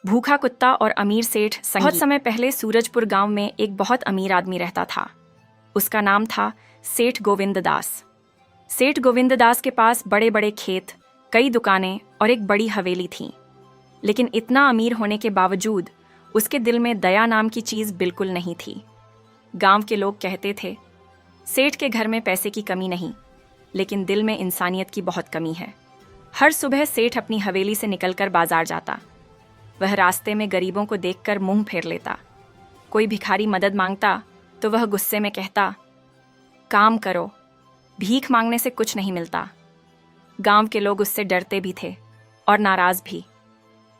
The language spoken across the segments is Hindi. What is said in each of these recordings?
भूखा कुत्ता और अमीर सेठ संगीत। बहुत समय पहले सूरजपुर गांव में एक बहुत अमीर आदमी रहता था। उसका नाम था सेठ गोविंद दास। सेठ गोविंद दास के पास बड़े बड़े खेत, कई दुकानें और एक बड़ी हवेली थी। लेकिन इतना अमीर होने के बावजूद उसके दिल में दया नाम की चीज़ बिल्कुल नहीं थी। गांव के लोग कहते थे, सेठ के घर में पैसे की कमी नहीं, लेकिन दिल में इंसानियत की बहुत कमी है। हर सुबह सेठ अपनी हवेली से निकलकर बाजार जाता। वह रास्ते में गरीबों को देखकर मुंह फेर लेता। कोई भिखारी मदद मांगता तो वह गुस्से में कहता, काम करो, भीख मांगने से कुछ नहीं मिलता। गांव के लोग उससे डरते भी थे और नाराज भी।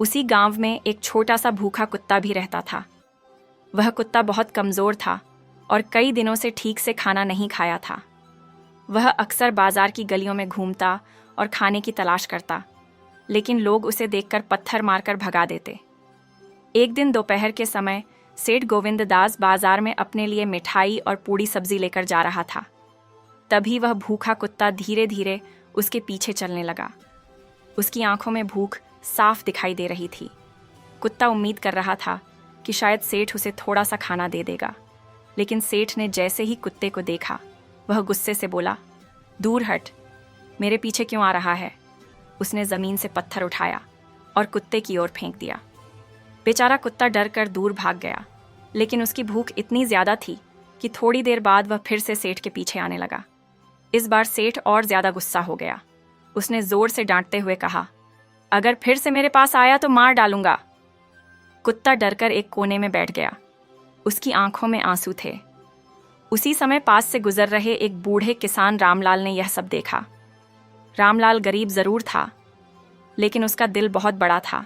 उसी गांव में एक छोटा सा भूखा कुत्ता भी रहता था। वह कुत्ता बहुत कमज़ोर था और कई दिनों से ठीक से खाना नहीं खाया था। वह अक्सर बाजार की गलियों में घूमता और खाने की तलाश करता, लेकिन लोग उसे देखकर पत्थर मारकर भगा देते। एक दिन दोपहर के समय सेठ गोविंद दास बाजार में अपने लिए मिठाई और पूड़ी सब्जी लेकर जा रहा था। तभी वह भूखा कुत्ता धीरे धीरे उसके पीछे चलने लगा। उसकी आंखों में भूख साफ दिखाई दे रही थी। कुत्ता उम्मीद कर रहा था कि शायद सेठ उसे थोड़ा सा खाना दे देगा, लेकिन सेठ ने जैसे ही कुत्ते को देखा, वह गुस्से से बोला, दूर हट, मेरे पीछे क्यों आ रहा है? उसने ज़मीन से पत्थर उठाया और कुत्ते की ओर फेंक दिया। बेचारा कुत्ता डर कर दूर भाग गया, लेकिन उसकी भूख इतनी ज़्यादा थी कि थोड़ी देर बाद वह फिर से सेठ के पीछे आने लगा। इस बार सेठ और ज़्यादा गुस्सा हो गया। उसने ज़ोर से डांटते हुए कहा, अगर फिर से मेरे पास आया तो मार डालूंगा। कुत्ता डरकर एक कोने में बैठ गया। उसकी आंखों में आंसू थे। उसी समय पास से गुजर रहे एक बूढ़े किसान रामलाल ने यह सब देखा। रामलाल गरीब जरूर था, लेकिन उसका दिल बहुत बड़ा था।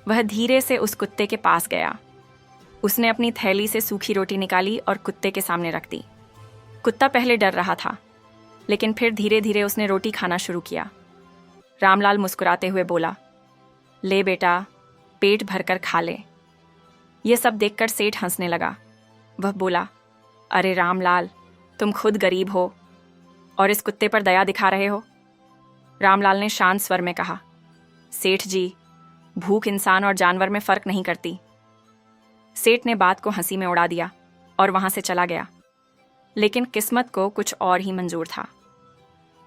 वह धीरे से उस कुत्ते के पास गया। उसने अपनी थैली से सूखी रोटी निकाली और कुत्ते के सामने रख दी। कुत्ता पहले डर रहा था, लेकिन फिर धीरे धीरे उसने रोटी खाना शुरू किया। रामलाल मुस्कुराते हुए बोला, ले बेटा, पेट भरकर खा ले। यह सब देखकर सेठ हंसने लगा। वह बोला, अरे रामलाल, तुम खुद गरीब हो और इस कुत्ते पर दया दिखा रहे हो। रामलाल ने शांत स्वर में कहा, सेठ जी, भूख इंसान और जानवर में फर्क नहीं करती। सेठ ने बात को हंसी में उड़ा दिया और वहां से चला गया। लेकिन किस्मत को कुछ और ही मंजूर था।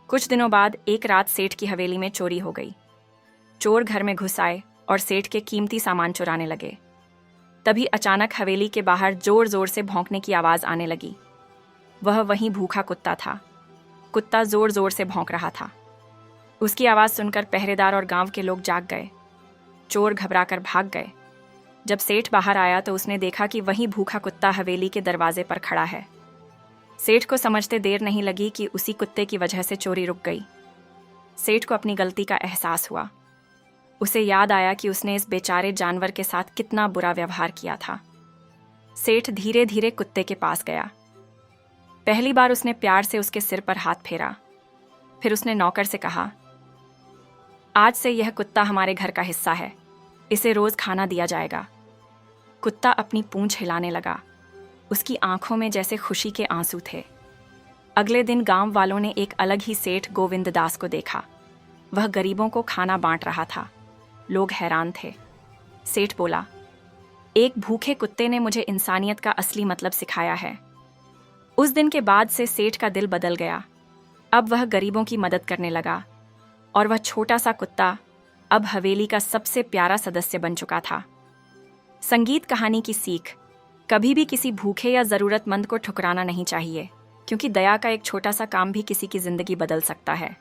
कुछ दिनों बाद एक रात सेठ की हवेली में चोरी हो गई। चोर घर में घुस आए और सेठ के कीमती सामान चुराने लगे। तभी अचानक हवेली के बाहर जोर जोर से भौंकने की आवाज़ आने लगी। वह वहीं भूखा कुत्ता था। कुत्ता जोर जोर से भौंक रहा था। उसकी आवाज़ सुनकर पहरेदार और गांव के लोग जाग गए। चोर घबराकर भाग गए। जब सेठ बाहर आया तो उसने देखा कि वही भूखा कुत्ता हवेली के दरवाजे पर खड़ा है। सेठ को समझते देर नहीं लगी कि उसी कुत्ते की वजह से चोरी रुक गई। सेठ को अपनी गलती का एहसास हुआ। उसे याद आया कि उसने इस बेचारे जानवर के साथ कितना बुरा व्यवहार किया था। सेठ धीरे धीरे कुत्ते के पास गया। पहली बार उसने प्यार से उसके सिर पर हाथ फेरा। फिर उसने नौकर से कहा, आज से यह कुत्ता हमारे घर का हिस्सा है, इसे रोज खाना दिया जाएगा। कुत्ता अपनी पूंछ हिलाने लगा। उसकी आंखों में जैसे खुशी के आंसू थे। अगले दिन गांव वालों ने एक अलग ही सेठ गोविंद दास को देखा। वह गरीबों को खाना बांट रहा था। लोग हैरान थे। सेठ बोला, एक भूखे कुत्ते ने मुझे इंसानियत का असली मतलब सिखाया है। उस दिन के बाद से सेठ का दिल बदल गया। अब वह गरीबों की मदद करने लगा और वह छोटा सा कुत्ता अब हवेली का सबसे प्यारा सदस्य बन चुका था। संगीत कहानी की सीख, कभी भी किसी भूखे या ज़रूरतमंद को ठुकराना नहीं चाहिए, क्योंकि दया का एक छोटा सा काम भी किसी की ज़िंदगी बदल सकता है।